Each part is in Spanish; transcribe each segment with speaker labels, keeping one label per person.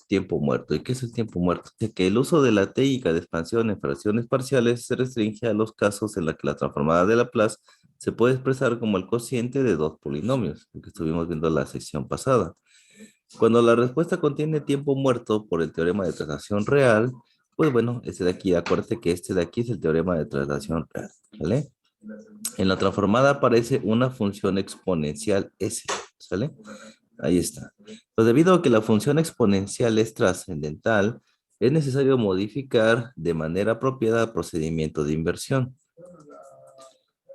Speaker 1: tiempo muerto. ¿Y qué es el tiempo muerto? De que el uso de la técnica de expansión en fracciones parciales se restringe a los casos en los que la transformada de Laplace se puede expresar como el cociente de dos polinomios, lo que estuvimos viendo en la sección pasada. Cuando la respuesta contiene tiempo muerto por el teorema de traslación real, pues bueno, este de aquí, acuérdate que este de aquí es el teorema de traslación real, ¿vale? En la transformada aparece una función exponencial S, ¿sale? Ahí está. Pues debido a que la función exponencial es trascendental, es necesario modificar de manera apropiada el procedimiento de inversión.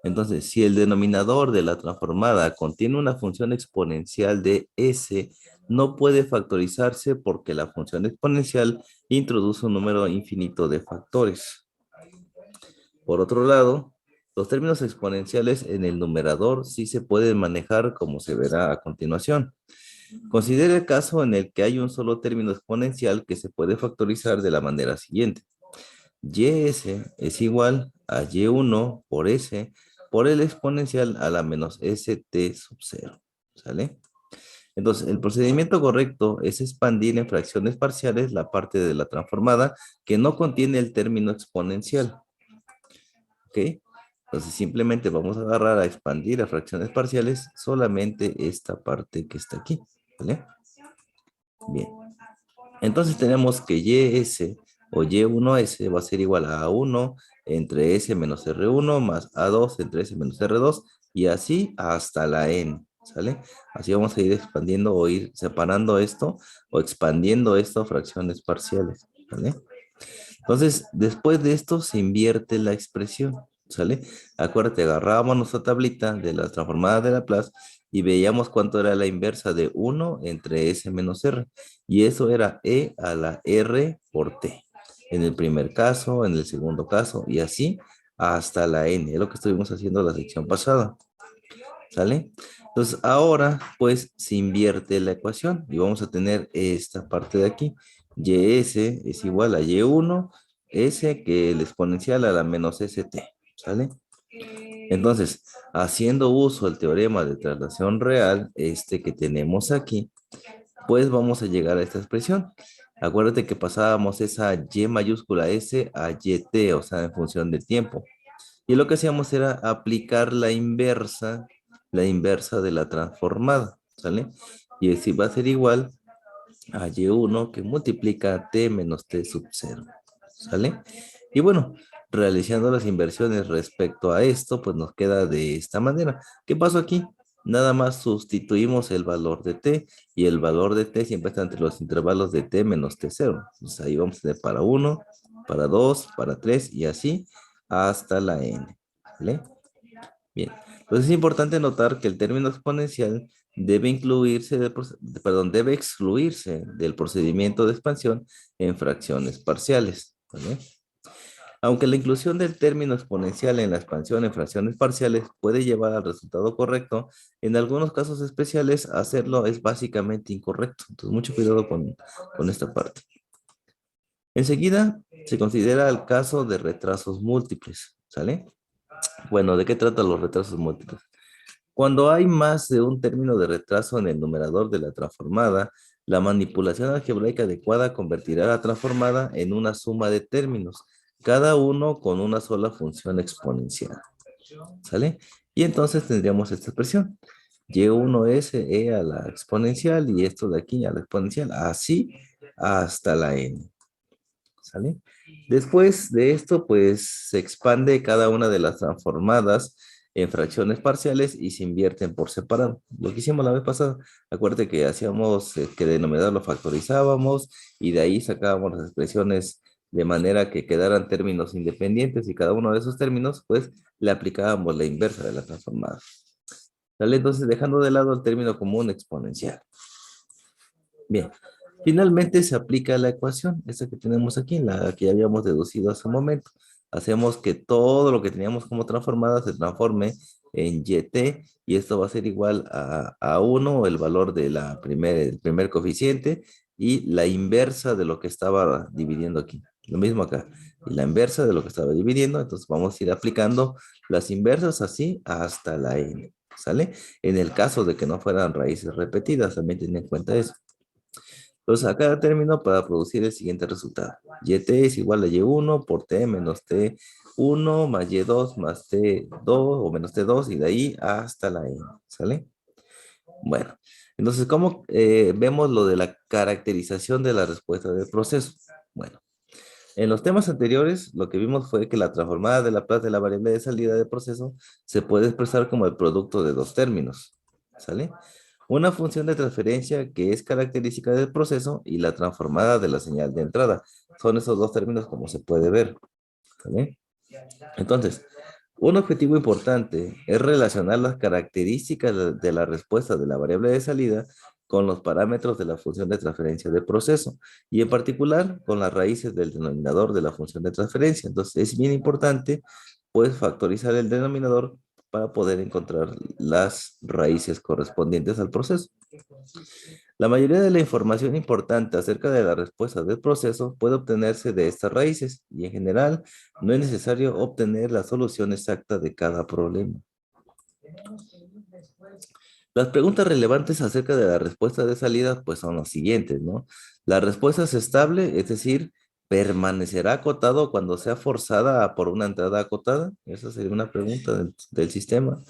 Speaker 1: Entonces, si el denominador de la transformada contiene una función exponencial de S, no puede factorizarse porque la función exponencial introduce un número infinito de factores. Por otro lado, los términos exponenciales en el numerador sí se pueden manejar como se verá a continuación. Considere el caso en el que hay un solo término exponencial que se puede factorizar de la manera siguiente. Ys es igual a y1 por s por el exponencial a la menos st sub 0. ¿Sale? Entonces, el procedimiento correcto es expandir en fracciones parciales la parte de la transformada que no contiene el término exponencial. ¿Ok? Entonces, simplemente vamos a agarrar a expandir a fracciones parciales solamente esta parte que está aquí. ¿Vale? Bien. Entonces tenemos que ys o y1s va a ser igual a a1 entre s menos r1 más a2 entre s menos r2 y así hasta la n, ¿sale? Así vamos a ir expandiendo o ir separando esto o expandiendo esto a fracciones parciales, ¿vale? Entonces, después de esto se invierte la expresión, ¿sale? Acuérdate, agarrábamos nuestra tablita de las transformadas de Laplace y veíamos cuánto era la inversa de 1 entre S menos R. Y eso era E a la R por T. En el primer caso, en el segundo caso, y así hasta la N. Es lo que estuvimos haciendo la sección pasada, ¿sale? Entonces, ahora, pues, se invierte la ecuación y vamos a tener esta parte de aquí. Ys es igual a y1, s que el exponencial a la menos st, ¿sale? Entonces, haciendo uso del teorema de traslación real, este que tenemos aquí, pues vamos a llegar a esta expresión. Acuérdate que pasábamos esa y mayúscula s a yt, o sea, en función del tiempo. Y lo que hacíamos era aplicar la inversa de la transformada, ¿sale? Y así va a ser igual a y1 que multiplica a t menos t sub 0, ¿sale? Y bueno, realizando las inversiones respecto a esto, pues nos queda de esta manera. ¿Qué pasó aquí? Nada más sustituimos el valor de t y el valor de t siempre está entre los intervalos de t menos t0. Entonces ahí vamos a tener para 1, para 2, para 3 y así hasta la n. ¿Vale? Bien. Entonces es importante notar que el término exponencial debe incluirse debe excluirse del procedimiento de expansión en fracciones parciales. ¿Vale? Aunque la inclusión del término exponencial en la expansión en fracciones parciales puede llevar al resultado correcto, en algunos casos especiales hacerlo es básicamente incorrecto. Entonces mucho cuidado con esta parte. Enseguida se considera el caso de retrasos múltiples. ¿Sale? Bueno, ¿de qué tratan los retrasos múltiples? Cuando hay más de un término de retraso en el numerador de la transformada, la manipulación algebraica adecuada convertirá la transformada en una suma de términos, cada uno con una sola función exponencial. ¿Sale? Y entonces tendríamos esta expresión. Y1s e a la exponencial y esto de aquí a la exponencial, así hasta la n. ¿Sale? Después de esto, pues se expande cada una de las transformadas en fracciones parciales y se invierten por separado. Lo que hicimos la vez pasada, acuérdate que hacíamos que el denominador lo factorizábamos y de ahí sacábamos las expresiones de manera que quedaran términos independientes y cada uno de esos términos, pues le aplicábamos la inversa de la transformada. ¿Sale? Entonces, dejando de lado el término común exponencial. Bien, finalmente se aplica la ecuación, esta que tenemos aquí, la que ya habíamos deducido hace un momento. Hacemos que todo lo que teníamos como transformada se transforme en yt y esto va a ser igual a 1, el valor de el primer coeficiente y la inversa de lo que estaba dividiendo aquí. Lo mismo acá, y la inversa de lo que estaba dividiendo, entonces vamos a ir aplicando las inversas así hasta la n, ¿sale? En el caso de que no fueran raíces repetidas, también ten en cuenta eso. Entonces, a cada término para producir el siguiente resultado. YT es igual a Y1 por T menos T1 más Y2 más T2 o menos T2 y de ahí hasta la N, ¿sale? Bueno, entonces, ¿cómo vemos lo de la caracterización de la respuesta del proceso? Bueno, en los temas anteriores, lo que vimos fue que la transformada de Laplace de la variable de salida del proceso se puede expresar como el producto de dos términos, ¿sale? Una función de transferencia que es característica del proceso y la transformada de la señal de entrada. Son esos dos términos como se puede ver, ¿sale? Entonces, un objetivo importante es relacionar las características de la respuesta de la variable de salida con los parámetros de la función de transferencia de proceso y en particular con las raíces del denominador de la función de transferencia. Entonces es bien importante pues factorizar el denominador para poder encontrar las raíces correspondientes al proceso. La mayoría de la información importante acerca de la respuesta del proceso puede obtenerse de estas raíces y en general no es necesario obtener la solución exacta de cada problema. Las preguntas relevantes acerca de la respuesta de salida pues son las siguientes, ¿no? La respuesta es estable, es decir, permanecerá acotado cuando sea forzada por una entrada acotada. Esa sería una pregunta del sistema.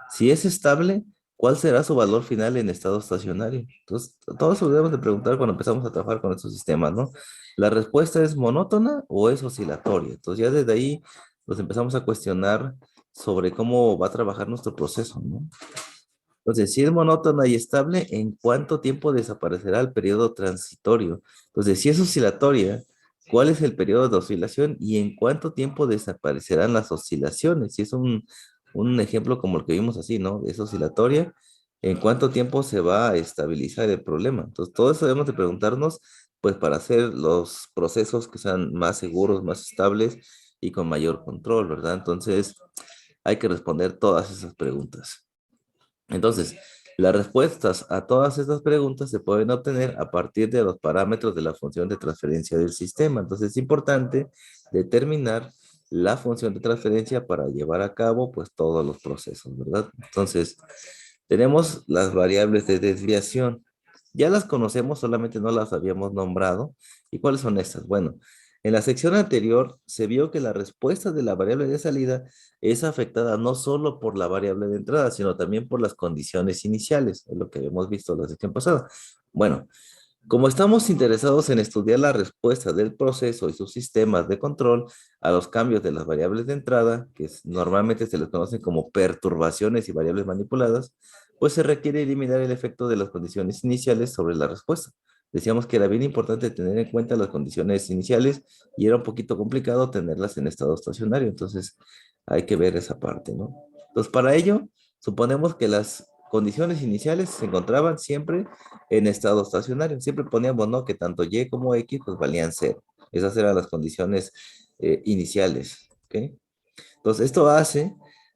Speaker 1: Si es estable, ¿cuál será su valor final en estado estacionario? Entonces, todo eso debemos de preguntar cuando empezamos a trabajar con estos sistemas, ¿no? ¿La respuesta es monótona o es oscilatoria? Entonces, ya desde ahí nos empezamos a cuestionar sobre cómo va a trabajar nuestro proceso, ¿no? Entonces, si es monótona y estable, ¿en cuánto tiempo desaparecerá el periodo transitorio? Entonces, si es oscilatoria, ¿cuál es el periodo de oscilación y en cuánto tiempo desaparecerán las oscilaciones? Si es un ejemplo como el que vimos así, ¿no? Es oscilatoria, ¿en cuánto tiempo se va a estabilizar el problema? Entonces, todo eso debemos de preguntarnos, pues, para hacer los procesos que sean más seguros, más estables y con mayor control, ¿verdad? Entonces, hay que responder todas esas preguntas. Entonces, las respuestas a todas estas preguntas se pueden obtener a partir de los parámetros de la función de transferencia del sistema. Entonces, es importante determinar la función de transferencia para llevar a cabo, pues, todos los procesos, ¿verdad? Entonces, tenemos las variables de desviación. Ya las conocemos, solamente no las habíamos nombrado. ¿Y cuáles son estas? Bueno, en la sección anterior se vio que la respuesta de la variable de salida es afectada no solo por la variable de entrada, sino también por las condiciones iniciales, es lo que hemos visto la sección pasada. Bueno, como estamos interesados en estudiar la respuesta del proceso y sus sistemas de control a los cambios de las variables de entrada, que normalmente se les conocen como perturbaciones y variables manipuladas, pues se requiere eliminar el efecto de las condiciones iniciales sobre la respuesta. Decíamos que era bien importante tener en cuenta las condiciones iniciales y era un poquito complicado tenerlas en estado estacionario, entonces hay que ver esa parte, ¿no? Entonces, para ello, suponemos que las condiciones iniciales se encontraban siempre en estado estacionario. Siempre poníamos, ¿no? Que tanto Y como X pues valían cero. Esas eran las condiciones iniciales, ¿ok? Entonces, esto hace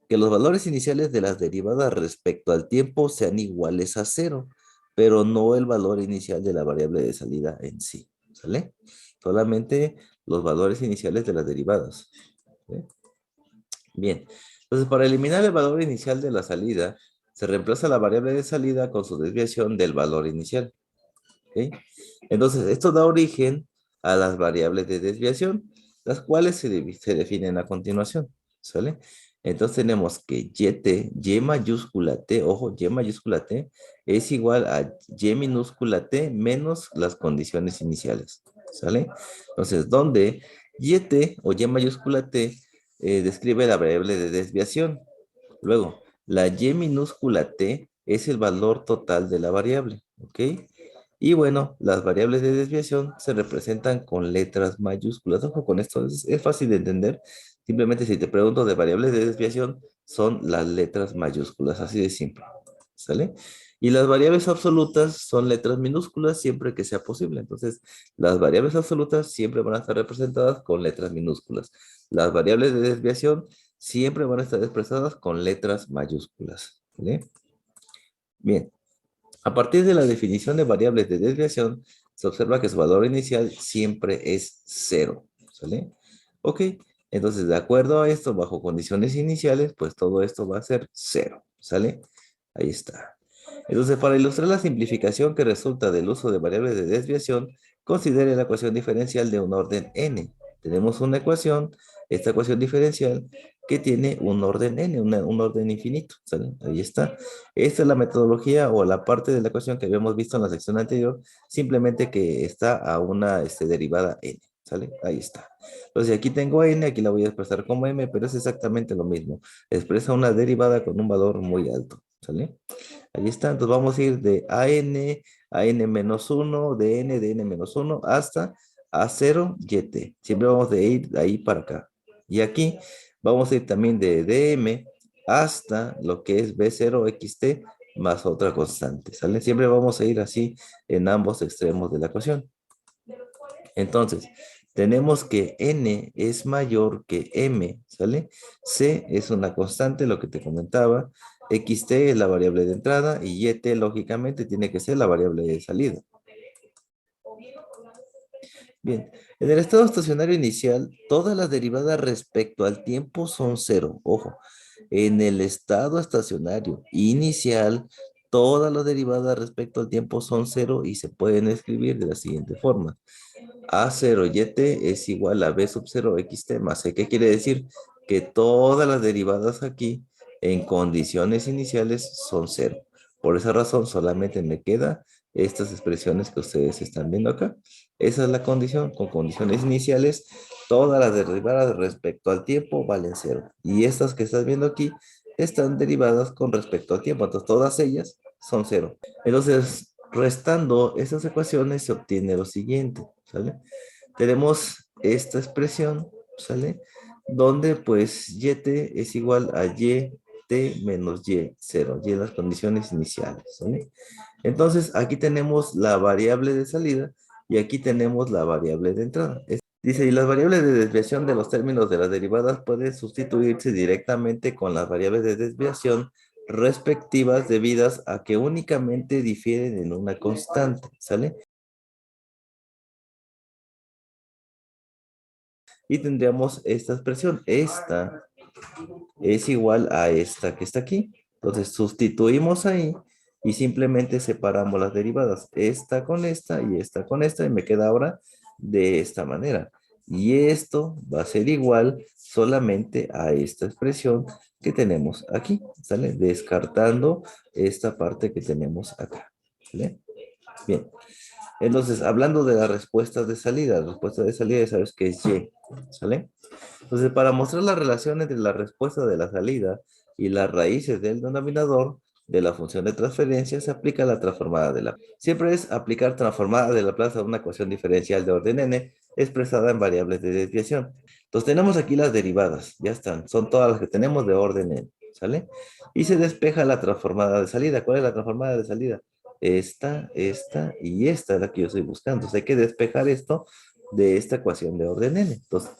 Speaker 1: que los valores iniciales de las derivadas respecto al tiempo sean iguales a cero, pero no el valor inicial de la variable de salida en sí, ¿sale? Solamente los valores iniciales de las derivadas. ¿Ok? Bien, entonces para eliminar el valor inicial de la salida, se reemplaza la variable de salida con su desviación del valor inicial. ¿Ok? Entonces, esto da origen a las variables de desviación, las cuales se definen a continuación, ¿sale? Entonces tenemos que y mayúscula t, ojo, y mayúscula t es igual a y minúscula t menos las condiciones iniciales, ¿sale? Entonces, donde y o y mayúscula t describe la variable de desviación. Luego, la y minúscula t es el valor total de la variable, ¿ok? Y bueno, las variables de desviación se representan con letras mayúsculas. Ojo con esto, es fácil de entender. Simplemente si te pregunto de variables de desviación, son las letras mayúsculas, así de simple. ¿Sale? Y las variables absolutas son letras minúsculas siempre que sea posible. Entonces, las variables absolutas siempre van a estar representadas con letras minúsculas. Las variables de desviación siempre van a estar expresadas con letras mayúsculas. ¿Vale? Bien. A partir de la definición de variables de desviación, se observa que su valor inicial siempre es cero. ¿Sale? Ok, entonces de acuerdo a esto, bajo condiciones iniciales, pues todo esto va a ser cero. ¿Sale? Ahí está. Entonces, para ilustrar la simplificación que resulta del uso de variables de desviación, considere la ecuación diferencial de un orden n. Tenemos una ecuación, esta ecuación diferencial, que tiene un orden n, un orden infinito, ¿sale? Ahí está. Esta es la metodología o la parte de la ecuación que habíamos visto en la sección anterior, simplemente que está a una derivada n, ¿sale? Ahí está. Entonces, aquí tengo n, aquí la voy a expresar como m, pero es exactamente lo mismo. Expresa una derivada con un valor muy alto, ¿sale? Ahí está, entonces vamos a ir de a n menos uno, de n menos uno, hasta a cero yt. Siempre vamos de ir de ahí para acá. Y aquí vamos a ir también de dm hasta lo que es b0 xt más otra constante, ¿sale? Siempre vamos a ir así en ambos extremos de la ecuación. Entonces, tenemos que n es mayor que m, ¿sale? C es una constante, lo que te comentaba. Xt es la variable de entrada y yt, lógicamente, tiene que ser la variable de salida. Bien, en el estado estacionario inicial, todas las derivadas respecto al tiempo son cero. Ojo, en el estado estacionario inicial, todas las derivadas respecto al tiempo son cero y se pueden escribir de la siguiente forma. A0 yt es igual a b sub 0 xt más c. ¿Qué quiere decir? Que todas las derivadas aquí en condiciones iniciales son cero. Por esa razón solamente me queda estas expresiones que ustedes están viendo acá. Esa es la condición. Con condiciones iniciales, todas las derivadas respecto al tiempo valen cero. Y estas que estás viendo aquí están derivadas con respecto al tiempo. Entonces todas ellas son cero. Entonces, restando estas ecuaciones se obtiene lo siguiente, ¿sale? Tenemos esta expresión, ¿sale? Donde pues yt es igual a yt menos y0, y en las condiciones iniciales, ¿sale? Entonces, aquí tenemos la variable de salida y aquí tenemos la variable de entrada. Dice, y las variables de desviación de los términos de las derivadas pueden sustituirse directamente con las variables de desviación respectivas debidas a que únicamente difieren en una constante, ¿sale? Y tendríamos esta expresión. Esta es igual a esta que está aquí. Entonces sustituimos ahí y simplemente separamos las derivadas. Esta con esta y esta con esta y me queda ahora de esta manera. Y esto va a ser igual solamente a esta expresión que tenemos aquí, ¿sale? Descartando esta parte que tenemos acá, ¿vale? Bien. Entonces, hablando de las respuestas de salida, la respuesta de salida ya sabes que es Y, ¿sale? Entonces, para mostrar la relación entre la respuesta de la salida y las raíces del denominador de la función de transferencia, se aplica la transformada de Laplace. Siempre es aplicar transformada de Laplace a una ecuación diferencial de orden n expresada en variables de desviación. Entonces, tenemos aquí las derivadas, ya están, son todas las que tenemos de orden n, ¿sale? Y se despeja la transformada de salida. ¿Cuál es la transformada de salida? Esta y esta es la que yo estoy buscando. Entonces, hay que despejar esto de esta ecuación de orden n. Entonces,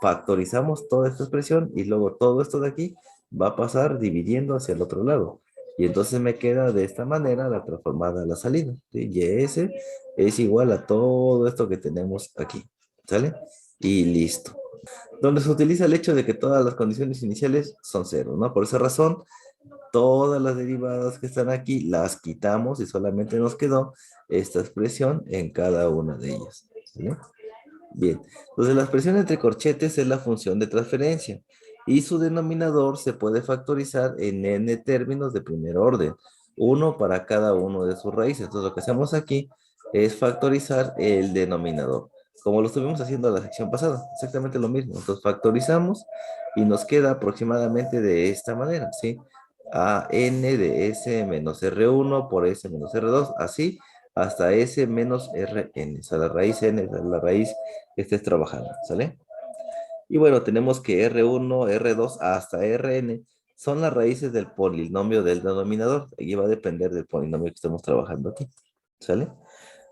Speaker 1: factorizamos toda esta expresión y luego todo esto de aquí va a pasar dividiendo hacia el otro lado. Y entonces me queda de esta manera la transformada a la salida, ¿sí? YS es igual a todo esto que tenemos aquí, ¿sale? Y listo. Donde se utiliza el hecho de que todas las condiciones iniciales son cero, ¿no? Por esa razón, todas las derivadas que están aquí las quitamos y solamente nos quedó esta expresión en cada una de ellas, ¿sí? Bien, entonces la expresión entre corchetes es la función de transferencia y su denominador se puede factorizar en n términos de primer orden, uno para cada uno de sus raíces. Entonces lo que hacemos aquí es factorizar el denominador, como lo estuvimos haciendo en la sección pasada, exactamente lo mismo. Entonces factorizamos y nos queda aproximadamente de esta manera, ¿sí? A n de s menos r1 por s menos r2, así hasta s menos rn, o sea, la raíz n, la raíz que estés trabajando, ¿sale? Y bueno, tenemos que R1, R2 hasta Rn son las raíces del polinomio del denominador. Aquí va a depender del polinomio que estemos trabajando aquí, ¿sale?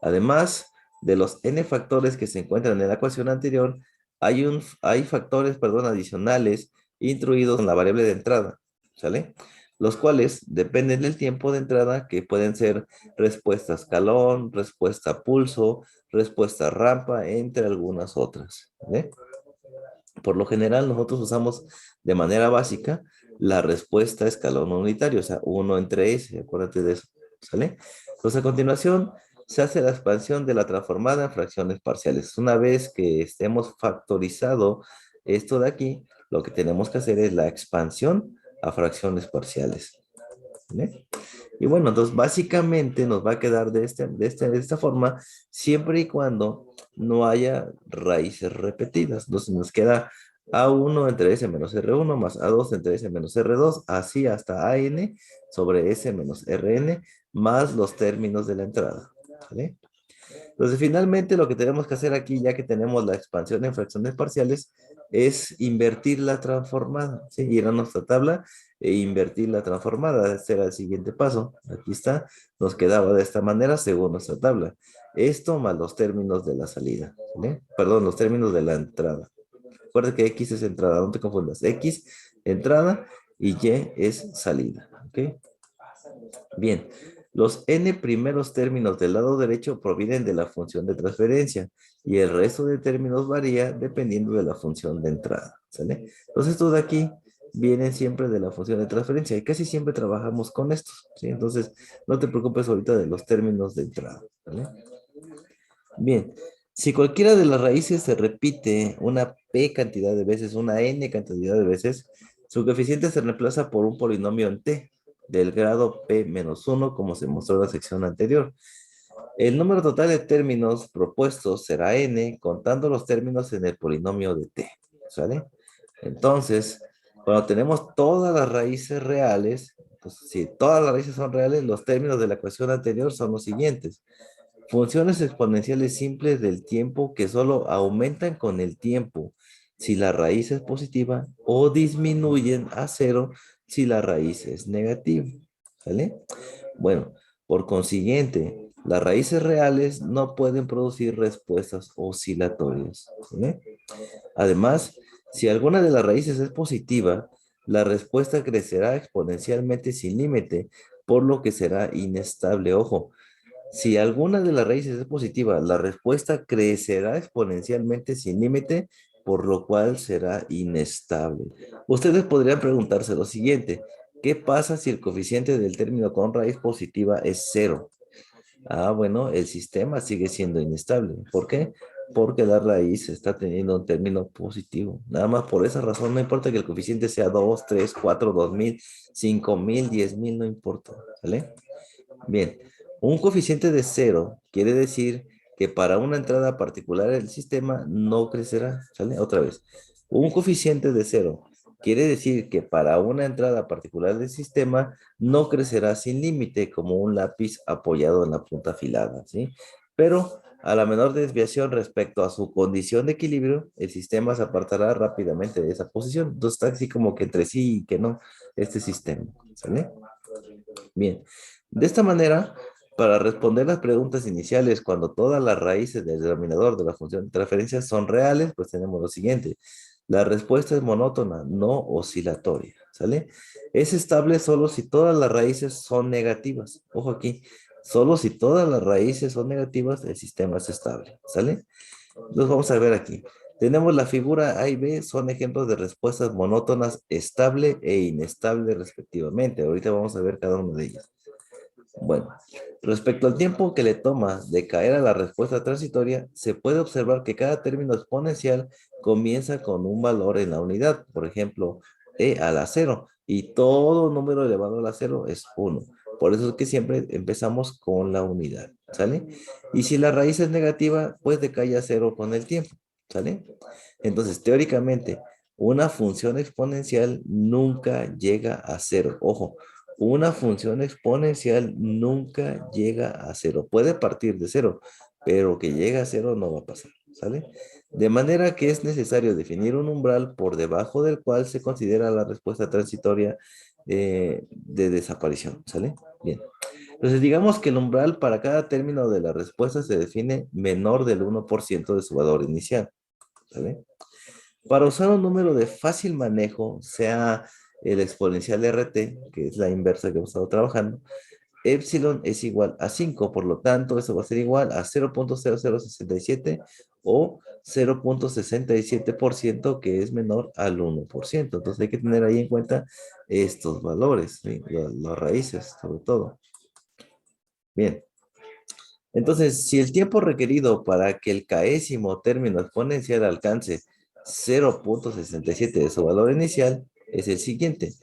Speaker 1: Además de los n factores que se encuentran en la ecuación anterior, hay factores, perdón, adicionales introducidos en la variable de entrada, ¿sale? Los cuales dependen del tiempo de entrada, que pueden ser respuesta escalón, respuesta pulso, respuesta rampa, entre algunas otras, ¿vale? Por lo general, nosotros usamos de manera básica la respuesta escalón unitario, o sea, 1 entre S, acuérdate de eso. ¿sale? Entonces, a continuación, se hace la expansión de la transformada en fracciones parciales. Una vez que estemos factorizado esto de aquí, lo que tenemos que hacer es la expansión a fracciones parciales. ¿Vale? Y bueno, entonces básicamente nos va a quedar de esta forma, siempre y cuando no haya raíces repetidas. Entonces nos queda A1 entre S menos R1 más A2 entre S menos R2, así hasta AN sobre S menos RN más los términos de la entrada. ¿Vale? Entonces, finalmente, lo que tenemos que hacer aquí, ya que tenemos la expansión en fracciones parciales, es invertir la transformada, ¿sí? Ir a nuestra tabla e invertir la transformada. Este era el siguiente paso. Aquí está. Nos quedaba de esta manera según nuestra tabla. Esto más los términos de la salida, ¿sí? Perdón, los términos de la entrada. Recuerda que X es entrada, no te confundas. X, entrada, y Y es salida, ¿ok? Bien, los n primeros términos del lado derecho provienen de la función de transferencia y el resto de términos varía dependiendo de la función de entrada, ¿sale? Entonces, estos de aquí vienen siempre de la función de transferencia y casi siempre trabajamos con estos, ¿sí? Entonces, no te preocupes ahorita de los términos de entrada, ¿vale? Bien, si cualquiera de las raíces se repite una p cantidad de veces, una n cantidad de veces, su coeficiente se reemplaza por un polinomio en t del grado p menos 1, como se mostró en la sección anterior. El número total de términos propuestos será n, contando los términos en el polinomio de t, ¿sale? Entonces, cuando tenemos todas las raíces reales, pues si todas las raíces son reales, los términos de la ecuación anterior son los siguientes. Funciones exponenciales simples del tiempo que solo aumentan con el tiempo si la raíz es positiva o disminuyen a cero si la raíz es negativa. ¿Vale? Bueno, por consiguiente, las raíces reales no pueden producir respuestas oscilatorias. ¿Vale? Además, si alguna de las raíces es positiva, la respuesta crecerá exponencialmente sin límite, por lo que será inestable. Ojo, si alguna de las raíces es positiva, la respuesta crecerá exponencialmente sin límite, por lo cual será inestable. Ustedes podrían preguntarse lo siguiente: ¿qué pasa si el coeficiente del término con raíz positiva es cero? Ah, bueno, el sistema sigue siendo inestable. ¿Por qué? Porque la raíz está teniendo un término positivo. Nada más por esa razón, no importa que el coeficiente sea 2, 3, 4, 2000, 5000, 10000, no importa. ¿Vale? Bien, un coeficiente de cero quiere decir que para una entrada particular el sistema no crecerá, ¿sale? Otra vez, un coeficiente de cero quiere decir que para una entrada particular del sistema no crecerá sin límite como un lápiz apoyado en la punta afilada, ¿sí? Pero a la menor desviación respecto a su condición de equilibrio, el sistema se apartará rápidamente de esa posición. Entonces está así como que entre sí y que no, este sistema, ¿sale? Bien, de esta manera, para responder las preguntas iniciales, cuando todas las raíces del denominador de la función de transferencia son reales, pues tenemos lo siguiente. La respuesta es monótona, no oscilatoria, ¿sale? Es estable solo si todas las raíces son negativas. Ojo aquí, solo si todas las raíces son negativas, el sistema es estable, ¿sale? Los vamos a ver aquí. Tenemos la figura A y B, son ejemplos de respuestas monótonas, estable e inestable respectivamente. Ahorita vamos a ver cada una de ellas. Bueno, respecto al tiempo que le toma de caer a la respuesta transitoria, se puede observar que cada término exponencial comienza con un valor en la unidad. Por ejemplo, e a la cero, y todo número elevado a la cero es 1. Por eso es que siempre empezamos con la unidad, ¿sale? Y si la raíz es negativa, pues decae a cero con el tiempo, ¿sale? Entonces, teóricamente, una función exponencial nunca llega a cero. Ojo, una función exponencial nunca llega a cero. Puede partir de cero, pero que llegue a cero no va a pasar, ¿sale? De manera que es necesario definir un umbral por debajo del cual se considera la respuesta transitoria de desaparición, ¿sale? Bien. Entonces, digamos que el umbral para cada término de la respuesta se define menor del 1% de su valor inicial, ¿sale? Para usar un número de fácil manejo, sea el exponencial RT, que es la inversa que hemos estado trabajando, epsilon es igual a 5, por lo tanto, eso va a ser igual a 0.0067 o 0.67%, que es menor al 1%. Entonces hay que tener ahí en cuenta estos valores, ¿sí? Las raíces, sobre todo. Bien. Entonces, si el tiempo requerido para que el késimo término exponencial alcance 0,67 de su valor inicial es el siguiente.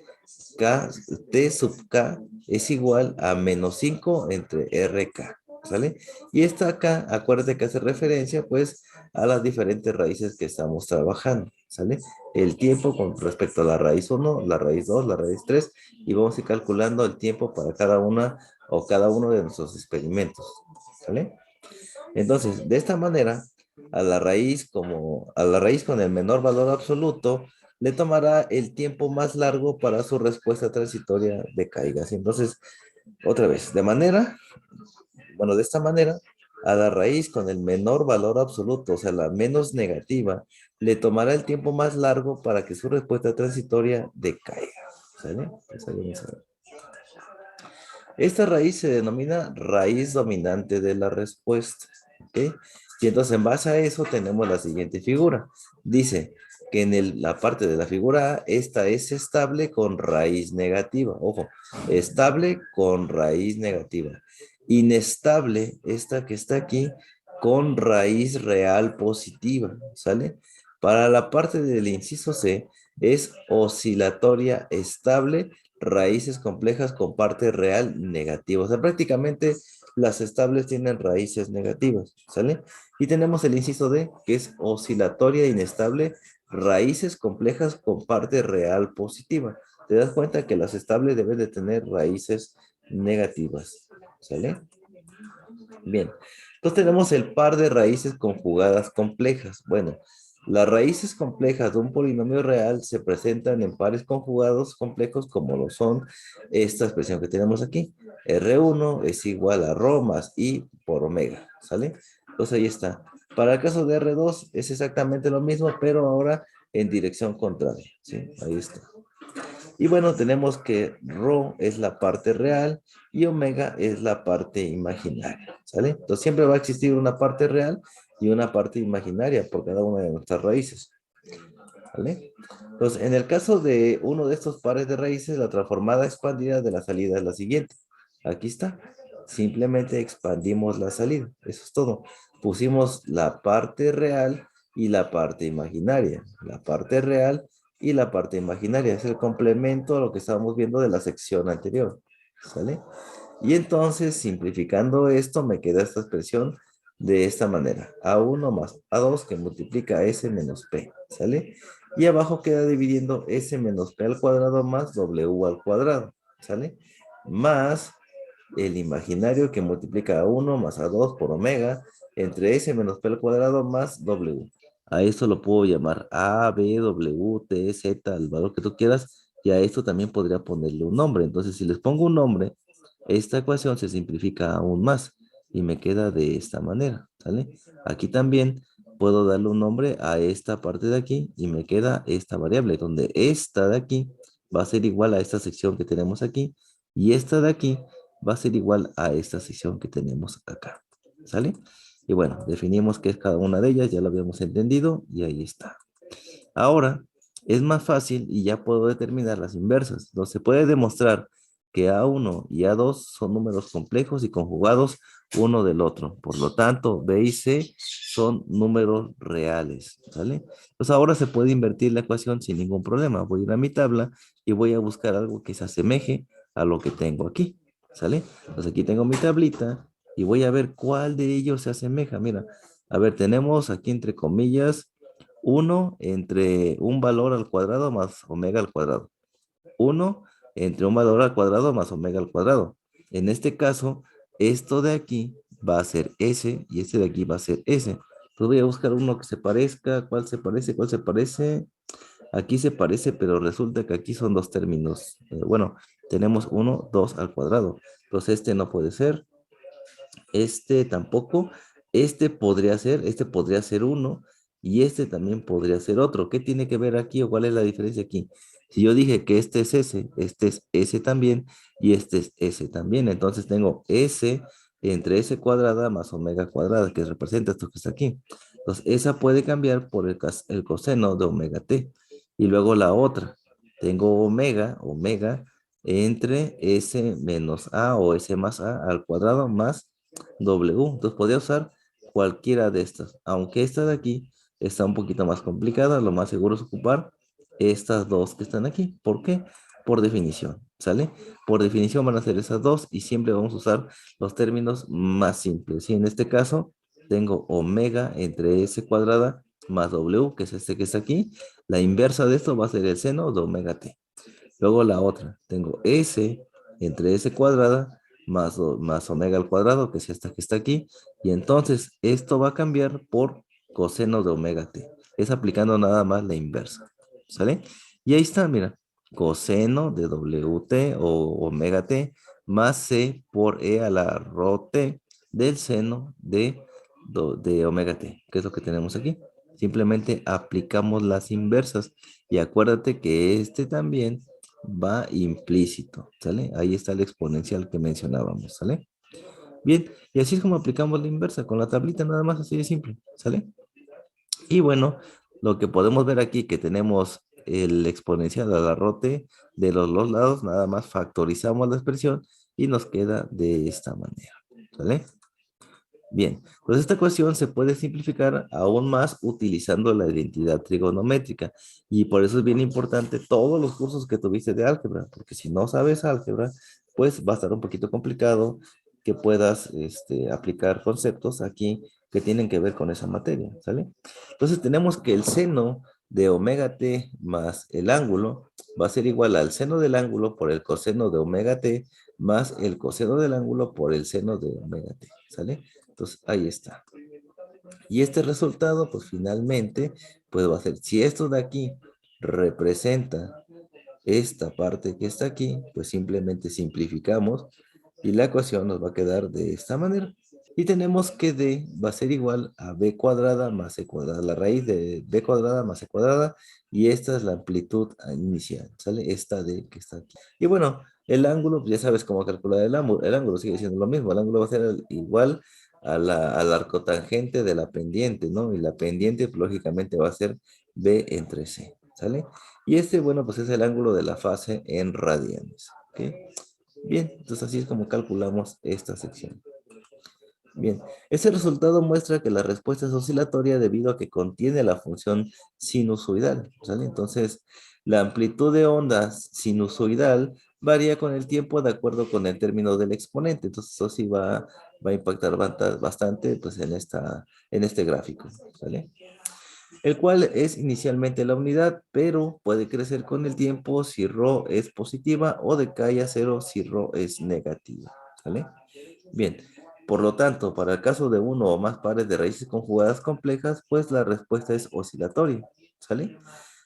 Speaker 1: K, T sub K es igual a menos 5 entre RK, ¿sale? Y esta K, acuérdate que hace referencia, pues, a las diferentes raíces que estamos trabajando, ¿sale? El tiempo con respecto a la raíz 1, la raíz 2, la raíz 3, y vamos a ir calculando el tiempo para cada una o cada uno de nuestros experimentos, ¿sale? Entonces, de esta manera, a la raíz con el menor valor absoluto, le tomará el tiempo más largo para su respuesta transitoria de Kaigas. Entonces, otra vez, de esta manera, a la raíz con el menor valor absoluto, o sea, la menos negativa, le tomará el tiempo más largo para que su respuesta transitoria decaiga. ¿Sale? Pues ahí vamos a ver. Esta raíz se denomina raíz dominante de la respuesta. ¿Ok? Y entonces en base a eso tenemos la siguiente figura. Dice que en la parte de la figura A, esta es estable con raíz negativa. Ojo, estable con raíz negativa. Inestable, esta que está aquí, con raíz real positiva. ¿Sale? Para la parte del inciso C, es oscilatoria estable raíces complejas con parte real negativa. O sea, prácticamente las estables tienen raíces negativas, ¿sale? Y tenemos el inciso D, que es oscilatoria inestable, raíces complejas con parte real positiva. Te das cuenta que las estables deben de tener raíces negativas, ¿sale? Bien. Entonces tenemos el par de raíces conjugadas complejas. Bueno, las raíces complejas de un polinomio real se presentan en pares conjugados complejos como lo son esta expresión que tenemos aquí. R1 es igual a ρ más I por omega, ¿sale? Entonces ahí está. Para el caso de R2 es exactamente lo mismo, pero ahora en dirección contraria, ¿sí? Ahí está. Y bueno, tenemos que rho es la parte real y omega es la parte imaginaria, ¿sale? Entonces siempre va a existir una parte real y una parte imaginaria por cada una de nuestras raíces, ¿vale? Entonces, en el caso de uno de estos pares de raíces, la transformada expandida de la salida es la siguiente. Aquí está. Simplemente expandimos la salida. Eso es todo. Pusimos la parte real y la parte imaginaria. La parte real y la parte imaginaria. Es el complemento a lo que estábamos viendo de la sección anterior. ¿Sale? Y entonces, simplificando esto, me queda esta expresión de esta manera. A1 más A2 que multiplica S menos P. ¿Sale? Y abajo queda dividiendo S menos P al cuadrado más W al cuadrado. ¿Sale? Más el imaginario que multiplica A1 más A2 por omega entre S menos P al cuadrado más W. A esto lo puedo llamar A, B, W, T, Z, el valor que tú quieras. Y a esto también podría ponerle un nombre. Entonces, si les pongo un nombre, esta ecuación se simplifica aún más y me queda de esta manera, ¿sale? Aquí también puedo darle un nombre a esta parte de aquí y me queda esta variable, donde esta de aquí va a ser igual a esta sección que tenemos aquí y esta de aquí va a ser igual a esta sección que tenemos acá, ¿sale? Y bueno, definimos qué es cada una de ellas, ya lo habíamos entendido y ahí está. Ahora, es más fácil y ya puedo determinar las inversas. Entonces, se puede demostrar que A1 y A2 son números complejos y conjugados uno del otro. Por lo tanto, B y C son números reales, ¿sale? Pues ahora se puede invertir la ecuación sin ningún problema. Voy a ir a mi tabla y voy a buscar algo que se asemeje a lo que tengo aquí, ¿sale? Entonces aquí tengo mi tablita y voy a ver cuál de ellos se asemeja. Mira, a ver, tenemos aquí entre comillas 1 entre un valor al cuadrado más omega al cuadrado. 1 entre un valor al cuadrado más omega al cuadrado. En este caso, esto de aquí va a ser S y este de aquí va a ser S. Entonces voy a buscar uno que se parezca. ¿Cuál se parece? ¿Cuál se parece? Aquí se parece, pero resulta que aquí son dos términos. Bueno, tenemos 1, 2 al cuadrado. Entonces este no puede ser. Este tampoco. Este podría ser uno y este también podría ser otro. ¿Qué tiene que ver aquí o cuál es la diferencia aquí? Si yo dije que este es S, este es S también y este es S también, entonces tengo S entre S cuadrada más omega cuadrada, que representa esto que está aquí. Entonces, esa puede cambiar por el coseno de omega t. Y luego la otra, tengo omega entre S menos A o S más A al cuadrado más W. Entonces podría usar cualquiera de estas. Aunque esta de aquí está un poquito más complicada, lo más seguro es ocupar estas dos que están aquí. ¿Por qué? Por definición, ¿sale? Por definición van a ser esas dos y siempre vamos a usar los términos más simples. Y en este caso tengo omega entre S cuadrada más W, que es este que está aquí. La inversa de esto va a ser el seno de omega t. Luego la otra, tengo S entre S cuadrada más omega al cuadrado, que es esta que está aquí. Y entonces esto va a cambiar por coseno de omega t. Es aplicando nada más la inversa. ¿Sale? Y ahí está, mira. Coseno de WT o omega t más C por E a la rho t del seno de omega t, que es lo que tenemos aquí. Simplemente aplicamos las inversas. Y acuérdate que este también va implícito, ¿sale? Ahí está el exponencial que mencionábamos, ¿sale? Bien, y así es como aplicamos la inversa, con la tablita nada más, así de simple, ¿sale? Y bueno, lo que podemos ver aquí que tenemos el exponencial al arrote de los dos lados, nada más factorizamos la expresión y nos queda de esta manera, ¿sale? Bien, pues esta ecuación se puede simplificar aún más utilizando la identidad trigonométrica y por eso es bien importante todos los cursos que tuviste de álgebra, porque si no sabes álgebra, pues va a estar un poquito complicado que puedas aplicar conceptos aquí que tienen que ver con esa materia, ¿sale? Entonces tenemos que el seno de omega t más el ángulo va a ser igual al seno del ángulo por el coseno de omega t más el coseno del ángulo por el seno de omega t, ¿sale? Entonces, ahí está. Y este resultado, pues finalmente, pues va a ser, si esto de aquí representa esta parte que está aquí, pues simplemente simplificamos y la ecuación nos va a quedar de esta manera. Y tenemos que D va a ser igual a B cuadrada más C cuadrada, la raíz de B cuadrada más C cuadrada, y esta es la amplitud inicial, ¿sale? Esta D que está aquí. Y bueno, el ángulo, pues ya sabes cómo calcular el ángulo sigue siendo lo mismo, el ángulo va a ser igual al arcotangente de la pendiente, ¿no? Y la pendiente, pues, lógicamente, va a ser B entre C, ¿sale? Y este, bueno, pues es el ángulo de la fase en radianes, ¿ok? Bien, entonces así es como calculamos esta sección. Bien, ese resultado muestra que la respuesta es oscilatoria debido a que contiene la función sinusoidal, ¿sale? Entonces, la amplitud de ondas sinusoidal varía con el tiempo de acuerdo con el término del exponente. Entonces, eso sí va a impactar bastante pues, en este gráfico, ¿sale? El cual es inicialmente la unidad, pero puede crecer con el tiempo si ρ es positiva o decae a cero si ρ es negativa, ¿sale? Bien, por lo tanto, para el caso de uno o más pares de raíces conjugadas complejas, pues la respuesta es oscilatoria, ¿sale?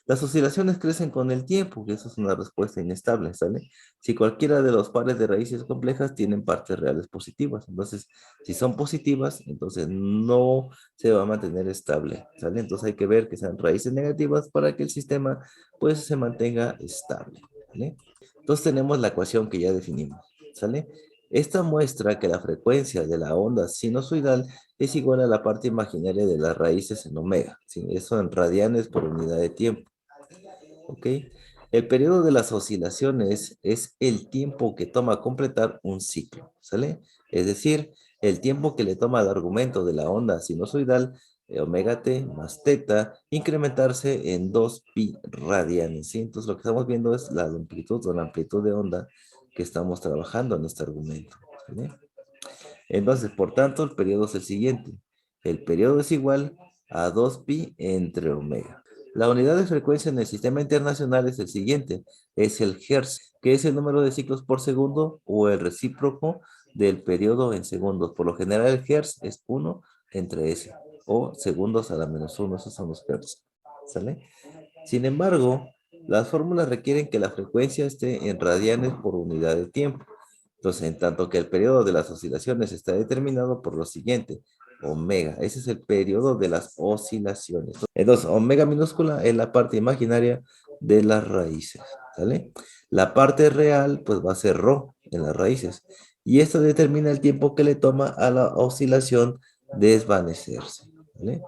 Speaker 1: Las oscilaciones crecen con el tiempo, que eso es una respuesta inestable, ¿sale? Si cualquiera de los pares de raíces complejas tienen partes reales positivas, entonces, si son positivas, entonces no se va a mantener estable, ¿sale? Entonces hay que ver que sean raíces negativas para que el sistema, pues, se mantenga estable, ¿vale? Entonces tenemos la ecuación que ya definimos, ¿sale? Esta muestra que la frecuencia de la onda sinusoidal es igual a la parte imaginaria de las raíces en omega, ¿sí? Eso en radianes por unidad de tiempo. ¿Ok? El periodo de las oscilaciones es el tiempo que toma completar un ciclo, ¿sale? Es decir, el tiempo que le toma al argumento de la onda sinusoidal, omega t más teta, incrementarse en 2 pi radianes, ¿sí? Entonces lo que estamos viendo es la longitud o la amplitud de onda que estamos trabajando en este argumento, ¿sale? Entonces, por tanto, el periodo es el siguiente. El periodo es igual a 2 pi entre omega. La unidad de frecuencia en el sistema internacional es el siguiente. Es el Hertz, que es el número de ciclos por segundo o el recíproco del periodo en segundos. Por lo general, el Hertz es 1 entre S o segundos a la menos 1. Esos son los Hertz. ¿Sale? Sin embargo, las fórmulas requieren que la frecuencia esté en radianes por unidad de tiempo. Entonces, en tanto que el periodo de las oscilaciones está determinado por lo siguiente, omega, ese es el periodo de las oscilaciones. Entonces, omega minúscula es la parte imaginaria de las raíces, ¿sale? La parte real, pues va a ser rho en las raíces. Y esto determina el tiempo que le toma a la oscilación desvanecerse, ¿vale?